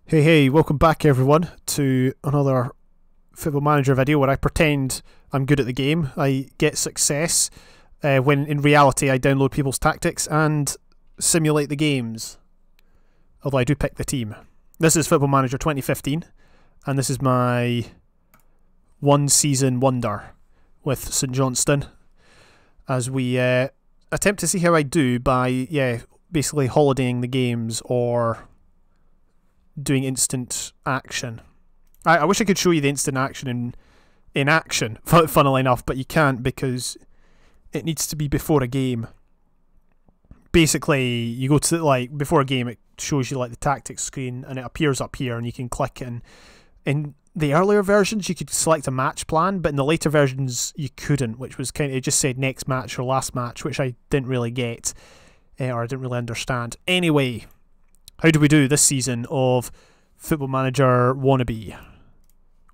Hey, welcome back everyone to another Football Manager video where I pretend I'm good at the game. I get success when in reality I download people's tactics and simulate the games. Although I do pick the team. This is Football Manager 2015 and this is my one season wonder with St Johnstone as we attempt to see how I do by basically holidaying the games or doing instant action. I wish I could show you the instant action in action, funnily enough, but you can't because it needs to be before a game. Basically, you go to before a game, it shows you the tactics screen and it appears up here and you can click it. And in the earlier versions, you could select a match plan, but in the later versions, you couldn't, which was it just said next match or last match, which I didn't really get or I didn't really understand. Anyway, how do we do this season of Football Manager Wannabe?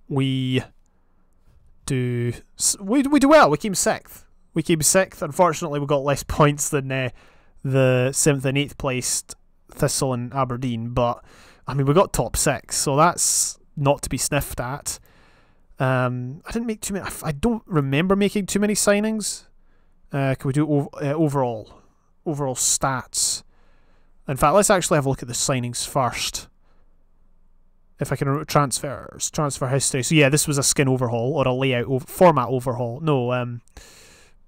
We do well. We came 6th. Unfortunately, we got less points than the 7th and 8th placed Thistle and Aberdeen, but I mean we got top 6, so that's not to be sniffed at. I didn't make too many. I don't remember making too many signings. Can we do overall stats? In fact, let's actually have a look at the signings first. If I can remember transfer history. So yeah, this was a skin overhaul or a layout format overhaul. No,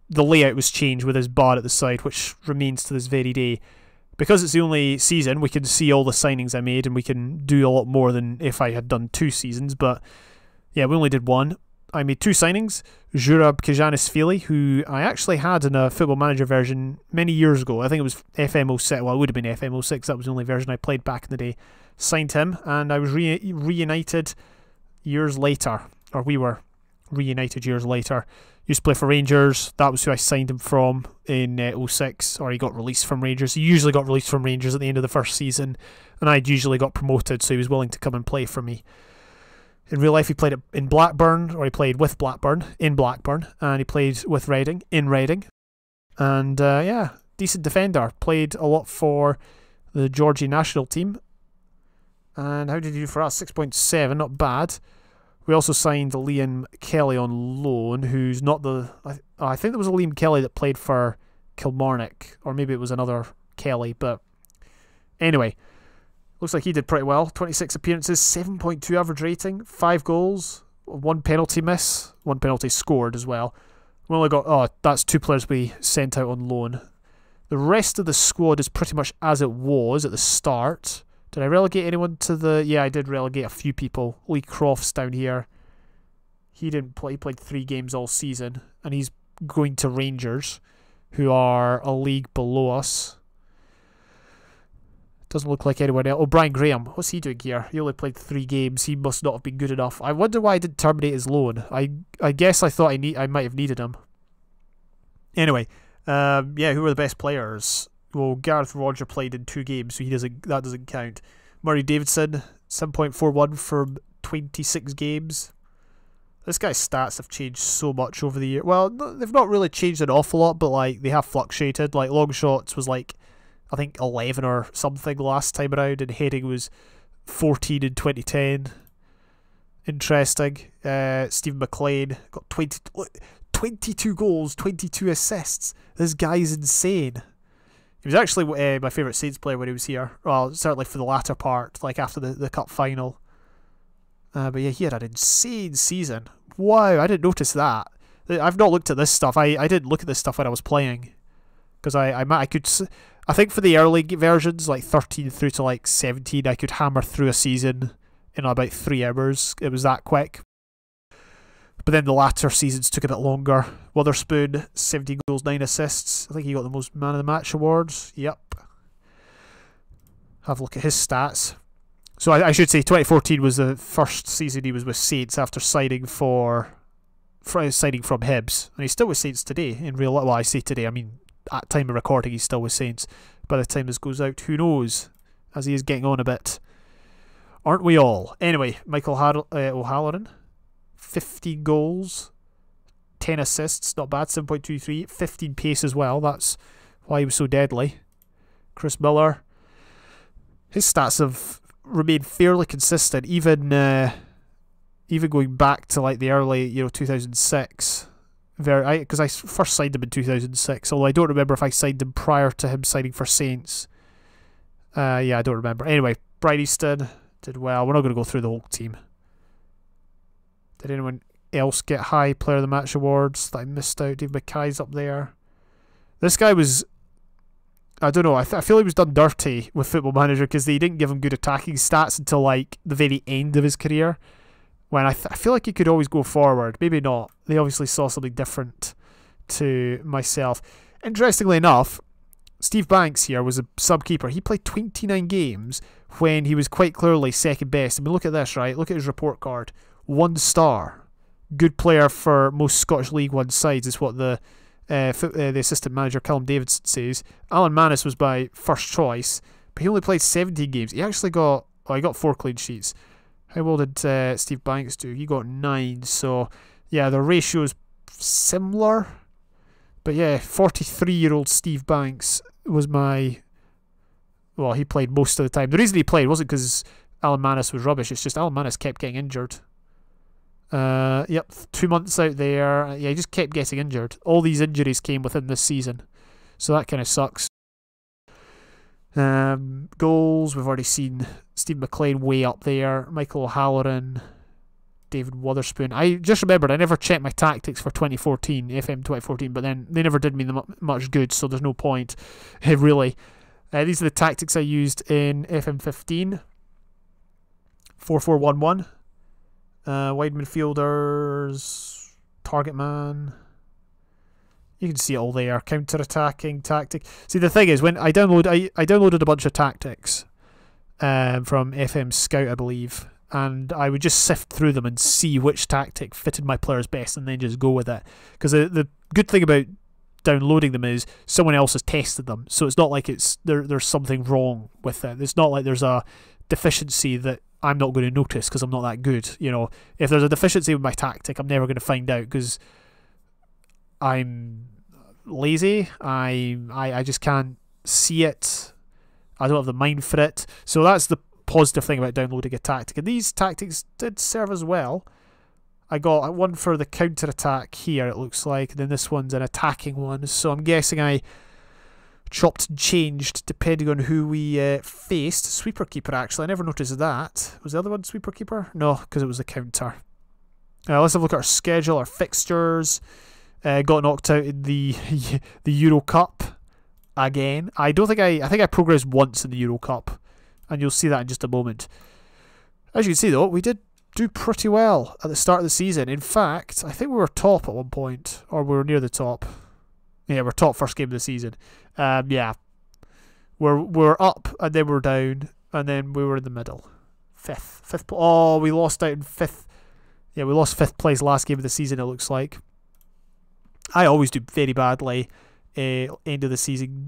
the layout was changed with this bar at the side, which remains to this very day. Because it's the only season, we can see all the signings I made, and we can do a lot more than if I had done 2 seasons. But yeah, we only did 1. I made 2 signings. Jurab Kajanisvili, who I actually had in a Football Manager version many years ago. I think it was FM06. Well, it would have been FM06. That was the only version I played back in the day. Signed him, and I was reunited years later. Or we were reunited years later. Used to play for Rangers. That was who I signed him from in 06. Or he got released from Rangers. He usually got released from Rangers at the end of the first season. And I'd usually got promoted, so he was willing to come and play for me. In real life, he played in Blackburn, or he played with Blackburn, in Blackburn, and he played with Reading, in Reading. And yeah, decent defender. Played a lot for the Georgian national team. And how did he do for us? 6.7, not bad. We also signed Liam Kelly on loan, who's not the... I think there was a Liam Kelly that played for Kilmarnock, or maybe it was another Kelly, but anyway... Looks like he did pretty well. 26 appearances, 7.2 average rating, 5 goals, 1 penalty miss, 1 penalty scored as well. We only got... Oh, that's 2 players we sent out on loan. The rest of the squad is pretty much as it was at the start. Did I relegate anyone to the... Yeah, I did relegate a few people. Lee Crofts down here. He didn't play. He played 3 games all season. And he's going to Rangers, who are a league below us. Doesn't look like anyone else. Oh, Brian Graham. What's he doing here? He only played 3 games. He must not have been good enough. I wonder why I didn't terminate his loan. I guess I thought I might have needed him. Anyway, yeah, who were the best players? Well, Gareth Roger played in 2 games, so that doesn't count. Murray Davidson, 7.41 from 26 games. This guy's stats have changed so much over the year. Well, they've not really changed an awful lot, but they have fluctuated. Long shots was I think 11 or something last time around, and heading was 14 in 2010. Interesting. Stephen Mclean got 22 goals, 22 assists. This guy's insane. He was actually my favourite Saints player when he was here. Well, certainly for the latter part, after the cup final. But yeah, he had an insane season. Wow, I didn't notice that. I've not looked at this stuff. I didn't look at this stuff when I was playing. Because I think for the early versions, 13 through to 17, I could hammer through a season in about 3 hours. It was that quick. But then the latter seasons took a bit longer. Witherspoon, 17 goals, 9 assists. I think he got the most man of the match awards. Yep. Have a look at his stats. So I should say 2014 was the first season he was with Saints after signing from Hibs. And he's still with Saints today in real life. Well, I say today, I mean at time of recording he's still with Saints. By the time this goes out, who knows, as he is getting on a bit. Aren't we all? Anyway, Michael O'Halloran, 15 goals, 10 assists, not bad, 7.23, 15 pace as well, that's why he was so deadly. Chris Miller, his stats have remained fairly consistent, even going back to like the early 2006. Because I first signed him in 2006, although I don't remember if I signed him prior to him signing for Saints. Yeah, I don't remember. Anyway, Brian Easton did well. We're not going to go through the whole team. Did anyone else get high player of the match awards that I missed out? Dave Mackay's up there. This guy was, I don't know, I feel he was done dirty with Football Manager because they didn't give him good attacking stats until like the very end of his career, when I feel like he could always go forward. Maybe not. They obviously saw something different to myself. Interestingly enough, Steve Banks here was a sub-keeper. He played 29 games when he was quite clearly second best. I mean, look at this, right? Look at his report card. 1 star. Good player for most Scottish League One sides is what the assistant manager Callum Davidson says. Alan Manus was my first choice, but he only played 17 games. He actually got 4 clean sheets. How well did Steve Banks do? He got 9. So yeah, the ratio is similar. But yeah, 43-year-old Steve Banks was my... Well, he played most of the time. The reason he played wasn't because Alan Manus was rubbish. It's just Alan Manus kept getting injured. Yep, 2 months out there. Yeah, he just kept getting injured. All these injuries came within this season. So that kind of sucks. Goals, we've already seen Steve Mclean way up there. Michael O'Halloran, David Wotherspoon. I just remembered I never checked my tactics for 2014, FM 2014, but then they never did me much good, so there's no point, really. These are the tactics I used in FM15. 4-4-1-1. Wide midfielders, target man. You can see it all there. Counter-attacking tactic. See, the thing is, when I downloaded a bunch of tactics from FM Scout, I believe, and I would just sift through them and see which tactic fitted my players best and then just go with it. Because the good thing about downloading them is someone else has tested them, so it's not like there's something wrong with it. It's not like there's a deficiency that I'm not going to notice because I'm not that good. If there's a deficiency with my tactic, I'm never going to find out because I'm lazy. I just can't see it. I don't have the mind for it. So that's the positive thing about downloading a tactic. And these tactics did serve as well. I got one for the counter-attack here, it looks like. And then this one's an attacking one. So I'm guessing I chopped and changed depending on who we faced. Sweeper keeper, actually. I never noticed that. Was the other one sweeper keeper? No, because it was the counter. Let's have a look at our schedule, our fixtures. Got knocked out in the Euro Cup again. I think I progressed once in the Euro Cup, and you'll see that in just a moment. As you can see, though, we did do pretty well at the start of the season. In fact, I think we were top at one point, or we were near the top. Yeah, we're top first game of the season. Yeah, we're up and then we're down, and then we were in the middle, fifth. Oh, we lost out in 5th. Yeah, we lost 5th place last game of the season. It looks like. I always do very badly end of the season.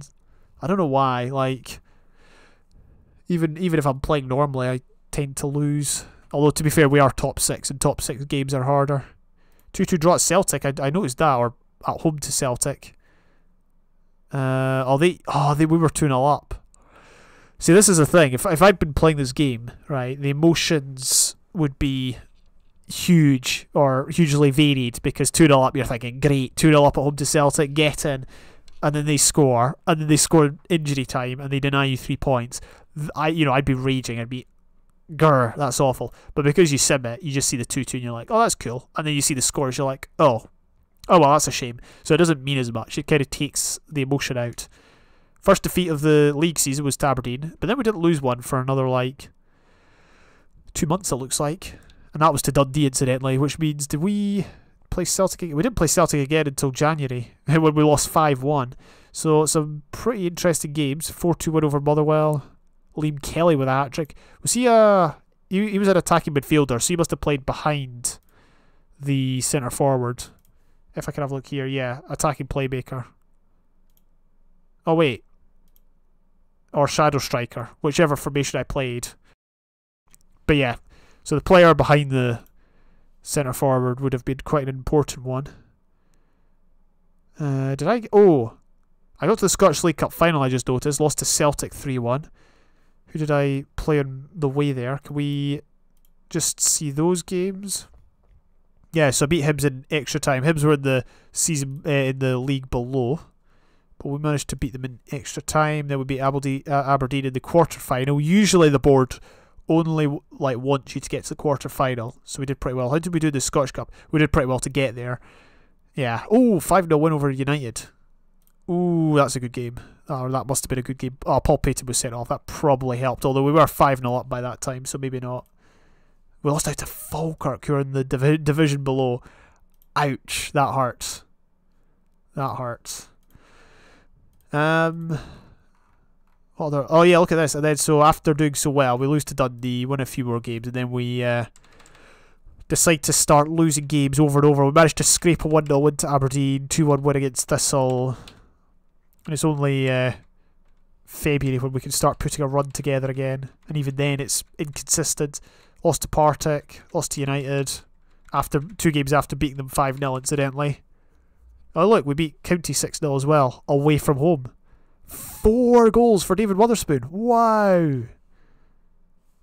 I don't know why. Like, even if I'm playing normally, I tend to lose. Although, to be fair, we are top 6, and top 6 games are harder. 2-2 draw at Celtic. I noticed that, or at home to Celtic. We were 2-0 up. See, this is the thing. If I'd been playing this game, right, the emotions would be huge or hugely varied, because 2-0 up, you're thinking, great, 2-0 up at home to Celtic, get in, and then they score, and then they score injury time, and they deny you 3 points. I'd be raging. I'd be, grr, that's awful. But because you sim it, you just see the 2-2, and you're like, oh, that's cool. And then you see the scores, you're like, oh well, that's a shame. So it doesn't mean as much. It kind of takes the emotion out. First defeat of the league season was to Aberdeen, but then we didn't lose one for another, 2 months, it looks like. And that was to Dundee, incidentally, which means, did we play Celtic again? We didn't play Celtic again until January, when we lost 5-1. So some pretty interesting games. 4-2 win over Motherwell. Liam Kelly with a hat-trick. Was he was an attacking midfielder, so he must have played behind the centre-forward. If I can have a look here, yeah, attacking playmaker. Oh, wait. Or shadow striker, whichever formation I played. But yeah, so the player behind the centre forward would have been quite an important one. I got to the Scottish League Cup final, I just noticed. Lost to Celtic 3-1. Who did I play on the way there? Can we just see those games? Yeah, so I beat Hibs in extra time. Hibs were in the season in the league below, but we managed to beat them in extra time. Then we beat Aberdeen in the quarter-final. Usually the board only like wants you to get to the quarter-final, so we did pretty well. How did we do the Scottish Cup? We did pretty well to get there. Yeah. Oh, 5-0 win over United. Ooh, that's a good game. Oh, that must have been a good game. Oh, Paul Payton was sent off. That probably helped, although we were 5-0 up by that time, so maybe not. We lost out to Falkirk, who are in the division below. Ouch, that hurts. That hurts. What other? Oh yeah, look at this. And then so after doing so well, we lose to Dundee, win a few more games, and then we decide to start losing games over and over. We managed to scrape a 1-0 win to Aberdeen, 2-1 win against Thistle. And it's only February when we can start putting a run together again. And even then it's inconsistent. Lost to Partick, lost to United, after 2 games after beating them 5-0 incidentally. Oh look, we beat County 6-0 as well, away from home. 4 goals for David Wotherspoon. Wow. Yeah,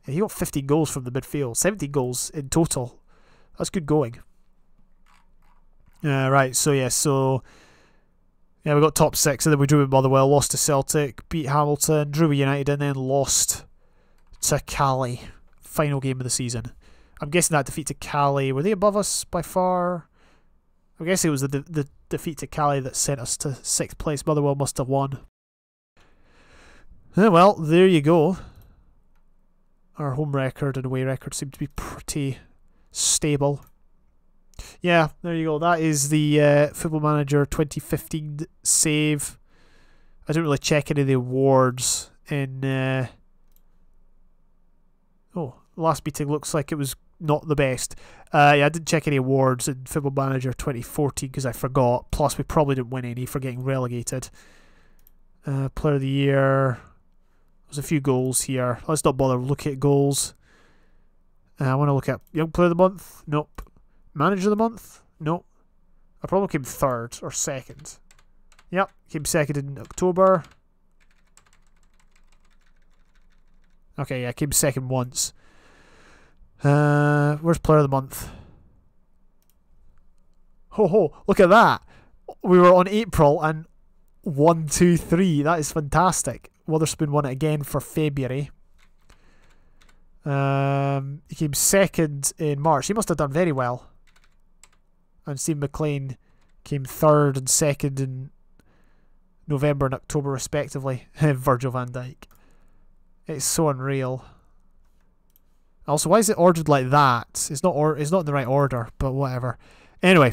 he got 15 goals from the midfield, 17 goals in total. That's good going. Right, so yeah, we got top 6, and then we drew with Motherwell, lost to Celtic, beat Hamilton, drew with United, and then lost to Cali. Final game of the season. I'm guessing that defeat to Cali, were they above us by far? I guess it was the defeat to Cali that sent us to 6th place. Motherwell must have won. Well, there you go. Our home record and away record seem to be pretty stable. Yeah, there you go. That is the Football Manager 2015 save. I didn't really check any of the awards in... last meeting looks like it was not the best. Yeah, I didn't check any awards in Football Manager 2014 because I forgot. Plus, we probably didn't win any for getting relegated. Player of the Year. There's a few goals here. Let's not bother looking at goals. I want to look at Young Player of the Month. Nope. Manager of the Month. Nope. I probably came 3rd or 2nd. Yep, came 2nd in October. Okay, yeah, came 2nd once. Where's Player of the Month? Ho, look at that. We were on April and 1, 2, 3. That is fantastic. Wotherspoon won it again for February. He came 2nd in March. He must have done very well. And Steve Mclean came 3rd and 2nd in November and October respectively. Virgil van Dijk. It's so unreal. Also, why is it ordered like that? It's not in the right order, but whatever. Anyway,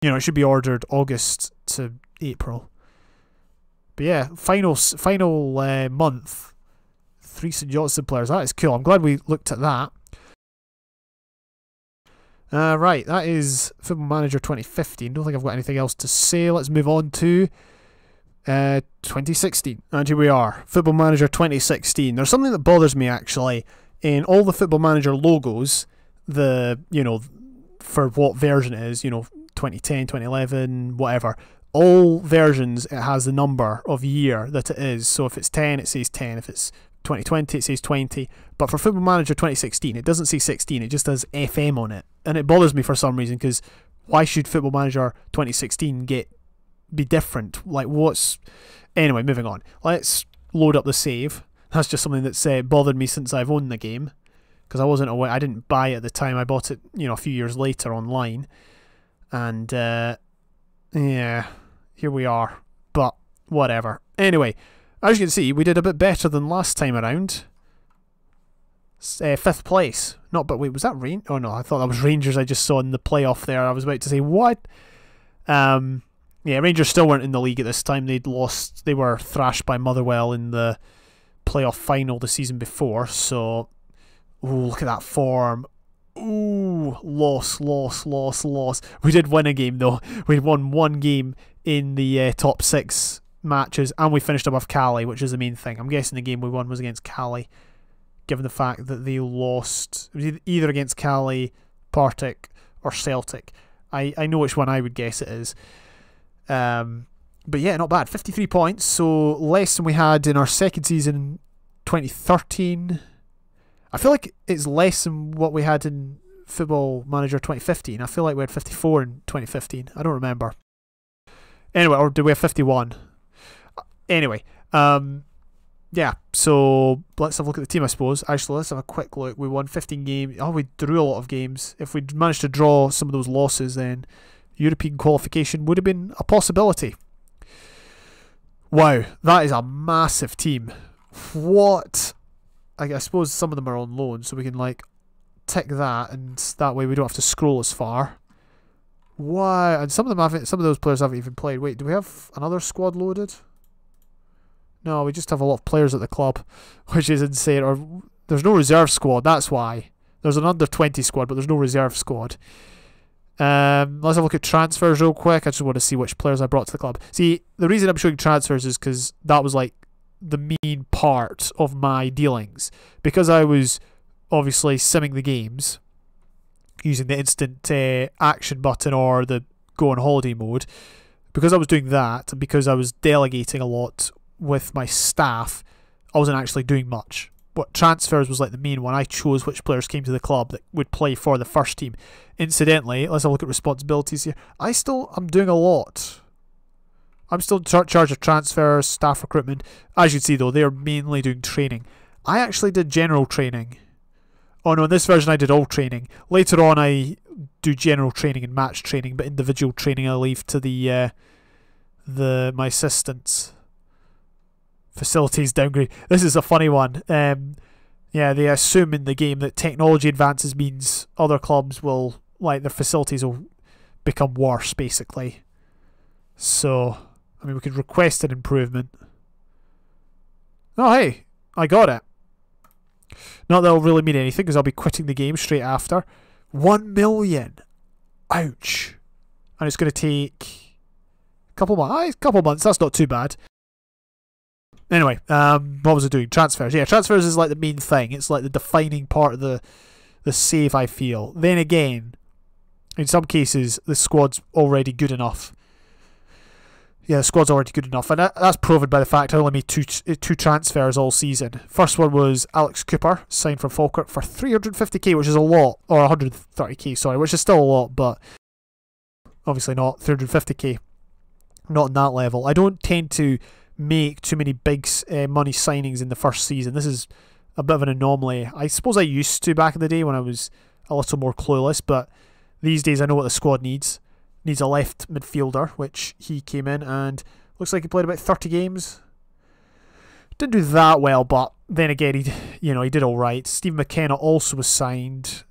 it should be ordered August to April. But yeah, final month. 3 St Johnstone players. That is cool. I'm glad we looked at that. Right, that is Football Manager 2015. Don't think I've got anything else to say. Let's move on to 2016. And here we are. Football Manager 2016. There's something that bothers me actually. In all the Football Manager logos, for what version it is, 2010, 2011, whatever, all versions it has the number of year that it is. So if it's 10, it says 10. If it's 2020, it says 20. But for Football Manager 2016, it doesn't say 16. It just has FM on it. And it bothers me for some reason, because why should Football Manager 2016 be different? Like, what's... Anyway, moving on. Let's load up the save. That's just something that's bothered me since I've owned the game, because I wasn't aware. I didn't buy it at the time. I bought it, a few years later online, and yeah, here we are. But whatever. Anyway, as you can see, we did a bit better than last time around. 5th place. Wait, was that Rangers? Oh no, I thought that was Rangers. I just saw in the playoff there. I was about to say what. Yeah, Rangers still weren't in the league at this time. They'd lost. They were thrashed by Motherwell in the playoff final the season before, so look at that form. Loss. We did win a game though. We won 1 game in the top 6 matches, and we finished above Cali, which is the main thing. I'm guessing the game we won was against Cali, given the fact that they lost. It was either against Cali, Partick, or Celtic. I know which one I would guess it is. But yeah, not bad. 53 points, so less than we had in our second season, 2013. I feel like it's less than what we had in Football Manager 2015. I feel like we had 54 in 2015. I don't remember. Anyway, or did we have 51? Anyway, yeah, so let's have a look at the team, I suppose. Actually, let's have a quick look. We won 15 games. Oh, we drew a lot of games. If we'd managed to draw some of those losses, then European qualification would have been a possibility. Wow, that is a massive team. What? I suppose some of them are on loan, so we can like tick that, and that way we don't have to scroll as far. Wow, and some of them haven't. Some of those players haven't even played. Wait, do we have another squad loaded? No, we just have a lot of players at the club, which is insane. Or there's no reserve squad. That's why there's an under 20 squad, but there's no reserve squad. Let's have a look at transfers real quick. I just want to see which players I brought to the club. See, the reason I'm showing transfers is because that was like the main part of my dealings. Because I was obviously simming the games using the instant action button or the go on holiday mode. Because I was doing that, and because I was delegating a lot with my staff, I wasn't actually doing much. But transfers was like the main one. I chose which players came to the club that would play for the first team. Incidentally, let's have a look at responsibilities here. I'm doing a lot. I'm still in charge of transfers, staff recruitment. As you can see though, they're mainly doing training. I actually did general training. Oh no, in this version I did all training. Later on I do general training and match training, but individual training I leave to my assistants. Facilities downgrade. This is a funny one. Yeah, they assume in the game that technology advances means other clubs will, like, their facilities will become worse, basically. So, I mean, we could request an improvement. Oh, hey, I got it. Not that it'll really mean anything, because I'll be quitting the game straight after. 1 million. Ouch. And it's going to take a couple months. Couple months, that's not too bad. Anyway, what was I doing? Transfers. Yeah, transfers is like the main thing. It's like the defining part of the save, I feel. Then again, in some cases, the squad's already good enough. Yeah, the squad's already good enough. And that's proven by the fact I only made two transfers all season. First one was Alex Cooper, signed from Falkirk for 350k, which is a lot. Or 130k, sorry, which is still a lot, but obviously not 350k. Not on that level. I don't tend to make too many big money signings in the first season. This is a bit of an anomaly. I suppose I used to back in the day when I was a little more clueless, but these days I know what the squad needs. Needs a left midfielder, which he came in and looks like he played about 30 games. Didn't do that well, but then again, he did all right. Steve Mckenna also was signed.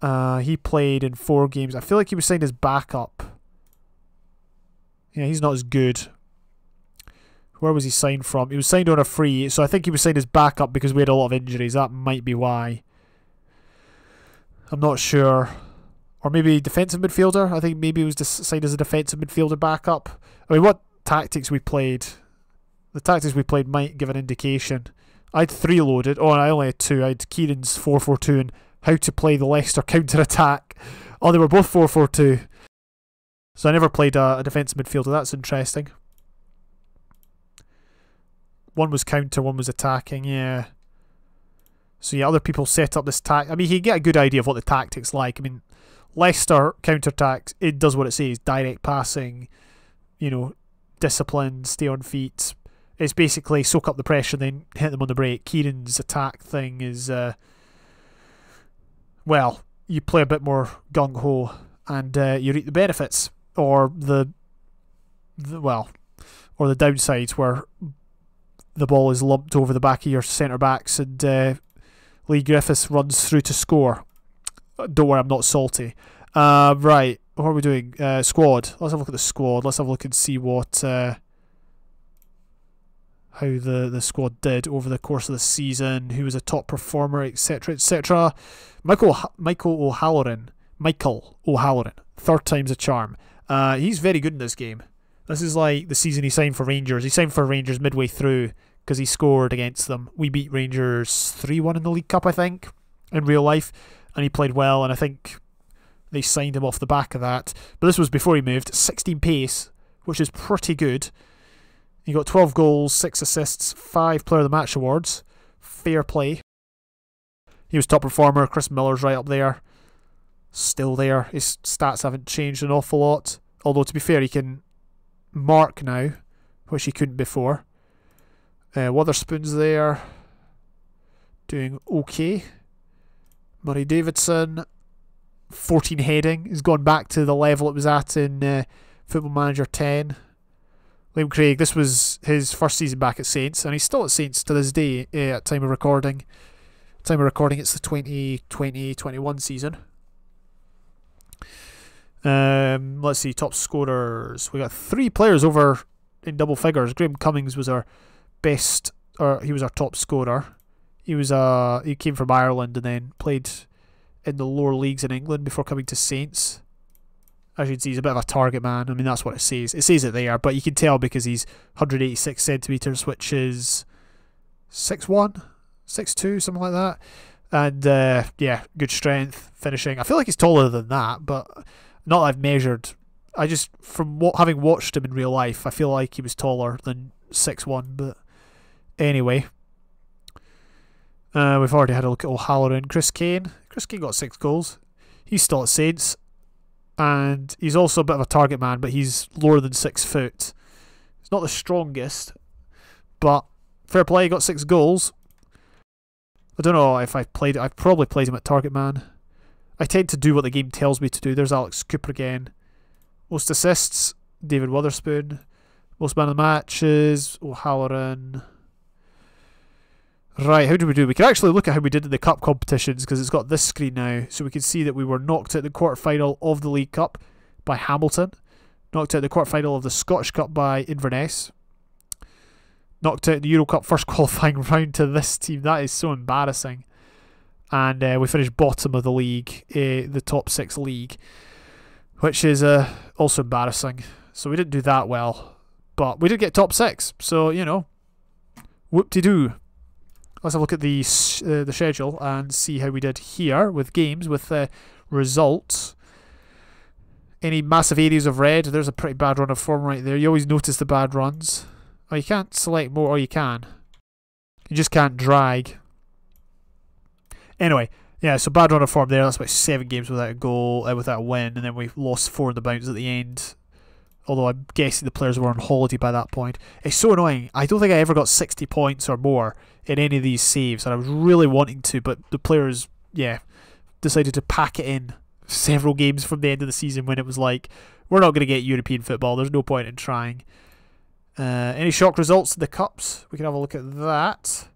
He played in 4 games. I feel like he was signed as backup. Yeah, he's not as good. Where was he signed from? He was signed on a free, so I think he was signed as backup because we had a lot of injuries. That might be why. I'm not sure. Or maybe defensive midfielder. I think maybe he was signed as a defensive midfielder backup. I mean, what tactics we played? The tactics we played might give an indication. I had 3 loaded. Oh, and I only had 2. I had Kieran's 4-4-2 and how to play the Leicester counter-attack. Oh, they were both 4-4-2. So I never played a defensive midfielder. That's interesting. One was counter, one was attacking, yeah. So yeah, other people set up this I mean, you get a good idea of what the tactics like. I mean, Leicester counter-attacks, it does what it says. Direct passing, discipline, stay on feet. It's basically soak up the pressure, then hit them on the break. Kieran's attack thing is, well, you play a bit more gung-ho and you reap the benefits. Or the downsides where the ball is lumped over the back of your centre-backs and Lee Griffiths runs through to score. Don't worry, I'm not salty. Right, what are we doing? Squad. Let's have a look at the squad. Let's have a look and see what how the squad did over the course of the season, who was a top performer, etc, etc. Michael O'Halloran. 3rd time's a charm. He's very good in this game. This is like the season he signed for Rangers. He signed for Rangers midway through because he scored against them. We beat Rangers 3-1 in the League Cup, I think, in real life. And he played well, and I think they signed him off the back of that. But this was before he moved. 16 pace, which is pretty good. He got 12 goals, 6 assists, 5 Player of the Match awards, Fair play. He was top performer. Chris Miller's right up there. Still there. His stats haven't changed an awful lot. Although, to be fair, he can mark now, which he couldn't before. Witherspoon's there. Doing okay. Murray Davidson, 14 heading. He's gone back to the level it was at in Football Manager 10. Liam Craig, this was his first season back at Saints, and he's still at Saints to this day at time of recording. Time of recording, it's the 2020-21 season. Let's see, top scorers. We got 3 players over in double figures. Graham Cummings was our best, or he was our top scorer. He came from Ireland and then played in the lower leagues in England before coming to Saints. As you can see, he's a bit of a target man. I mean, that's what it says. It says it there, but you can tell because he's 186 centimetres, which is 6'1", 6'2", something like that. And yeah, good strength, finishing. I feel like he's taller than that, but not that I've measured. I just, from having watched him in real life, I feel like he was taller than 6'1", but anyway. We've already had a look at O'Halloran. Chris Kane. Chris Kane got 6 goals. He's still at Saints. And he's also a bit of a target man, but he's lower than 6 foot. He's not the strongest, but fair play, he got 6 goals. I don't know if I've probably played him at target man. I tend to do what the game tells me to do. There's Alex Cooper again. Most assists, David Witherspoon. Most man of the matches, O'Halloran. Right, how do we do? We can actually look at how we did in the cup competitions because it's got this screen now. So we can see that we were knocked out the quarter-final of the League Cup by Hamilton. Knocked out the quarter-final of the Scottish Cup by Inverness. Knocked out the Euro Cup first qualifying round to this team. That is so embarrassing. And we finished bottom of the league, the top 6 league, which is also embarrassing. So we didn't do that well. But we did get top 6. So, you know, whoop-de-doo. Let's have a look at the schedule and see how we did here with games, with results. Any massive areas of red? There's a pretty bad run of form right there. You always notice the bad runs. Oh, you can't select more, or you can. You just can't drag. Anyway, yeah, so bad run of form there. That's about 7 games without a goal, without a win, and then we lost 4 in the bounce at the end. Although I'm guessing the players were on holiday by that point. It's so annoying. I don't think I ever got 60 points or more in any of these saves, and I was really wanting to, but the players, yeah, decided to pack it in several games from the end of the season when it was like, we're not going to get European football. There's no point in trying. Any shock results in the cups? We can have a look at that.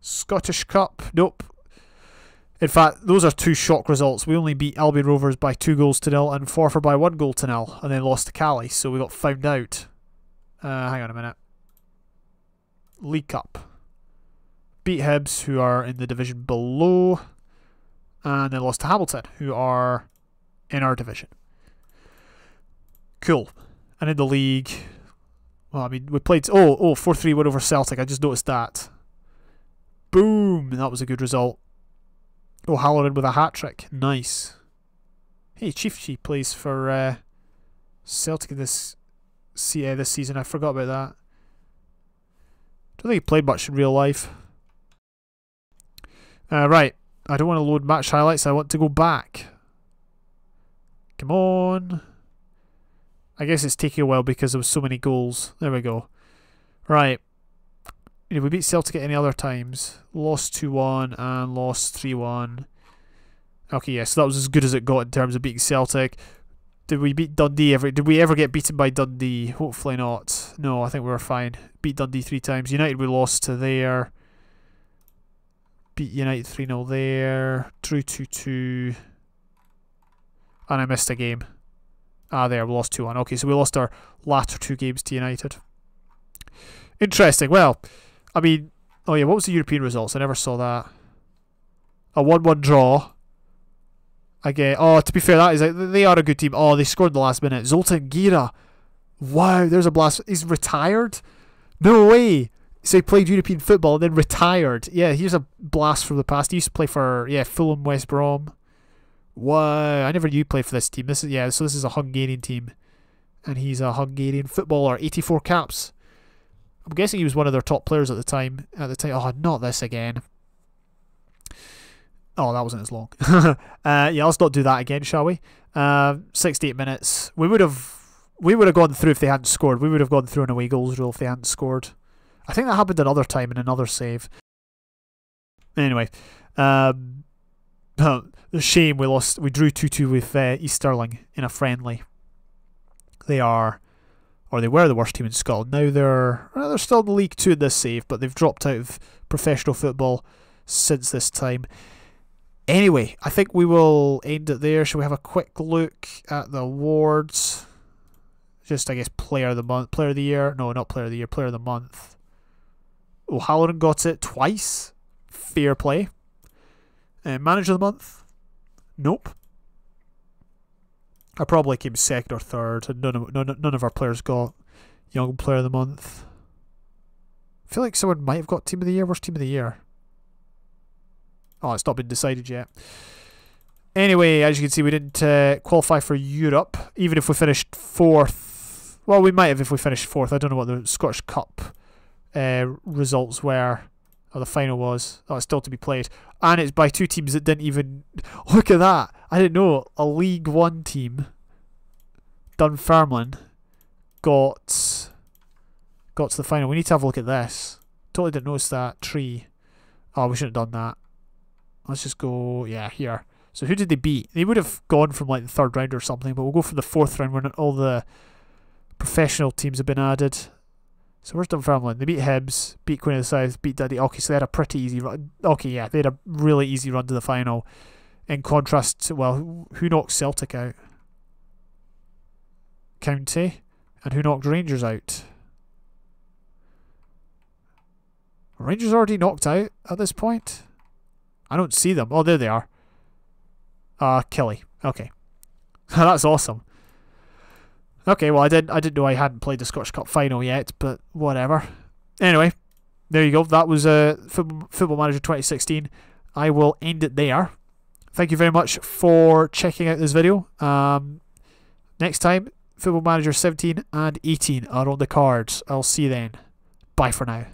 Scottish Cup. Nope. In fact, those are 2 shock results. We only beat Albion Rovers by 2-0 and Forfar by 1-0, and then lost to Cali, so we got found out. Hang on a minute. League Cup. Beat Hibs, who are in the division below, and then lost to Hamilton, who are in our division. Cool. And in the league, well, I mean, we played 4-3 win over Celtic. I just noticed that. Boom! That was a good result. O'Halloran with a hat-trick. Nice. Hey, Chief plays for Celtic in this season. I forgot about that. Don't think he played much in real life. Right. I don't want to load match highlights. I want to go back. Come on. I guess it's taking a while because there was so many goals. There we go. Right. Did we beat Celtic at any other times? Lost 2-1 and lost 3-1. Okay, yeah, so that was as good as it got in terms of beating Celtic. Did we beat Dundee ever? Did we ever get beaten by Dundee? Hopefully not. No, I think we were fine. Beat Dundee 3 times. United we lost to there. Beat United 3-0 there. Drew 2-2. And I missed a game. There, we lost 2-1. Okay, so we lost our latter 2 games to United. Interesting. Well, I mean, oh yeah, what was the European results? I never saw that. A 1-1 draw. Again, oh, to be fair, that is they are a good team. Oh, they scored in the last minute. Zoltan Gira. Wow, there's a blast. He's retired? No way. So he played European football and then retired. Yeah, here's a blast from the past. He used to play for, yeah, Fulham, West Brom. Wow, I never knew he played for this team. This is a Hungarian team. And he's a Hungarian footballer. 84 caps. I'm guessing he was one of their top players at the time. Oh, not this again. Oh, that wasn't as long. Yeah, let's not do that again, shall we? 68 minutes. We would have gone through if they hadn't scored. We would have gone through an away goals rule if they hadn't scored. I think that happened another time in another save. Anyway, a shame we lost. We drew 2-2 with East Stirling in a friendly. They were the worst team in Scotland. Now they're still in the League 2 in this save, but they've dropped out of professional football since this time. Anyway, I think we will end it there. Shall we have a quick look at the awards? Just, I guess, Player of the Month, Player of the Year. No, not Player of the Year, Player of the Month. O'Halloran got it twice. Fair play. Manager of the Month? Nope. I probably came second or third, and none of our players got Young Player of the Month. I feel like someone might have got Team of the Year. Where's Team of the Year? Oh, it's not been decided yet. Anyway, as you can see, we didn't qualify for Europe, even if we finished 4th. Well, we might have if we finished 4th. I don't know what the Scottish Cup results were, or the final was. Oh, it's still to be played. And it's by 2 teams that didn't even... Look at that! I didn't know. A League 1 team, Dunfermline, got to the final. We need to have a look at this. Totally didn't notice that tree. Oh, we shouldn't have done that. Let's just go, yeah, here. So who did they beat? They would have gone from like the 3rd round or something, but we'll go for the 4th round when all the professional teams have been added. So where's Dunfermline? They beat Hibs, beat Queen of the South, beat Dundee. Okay, so they had a pretty easy run. Okay, yeah, they had a really easy run to the final. In contrast to, well, who knocked Celtic out? County. And who knocked Rangers out? Rangers already knocked out at this point? I don't see them. Oh, there they are. Kelly. Okay. That's awesome. Okay, well, I didn't know I hadn't played the Scottish Cup final yet, but whatever. Anyway, there you go. That was Football Manager 2016. I will end it there. Thank you very much for checking out this video. Next time, Football Manager 17 and 18 are on the cards. I'll see you then. Bye for now.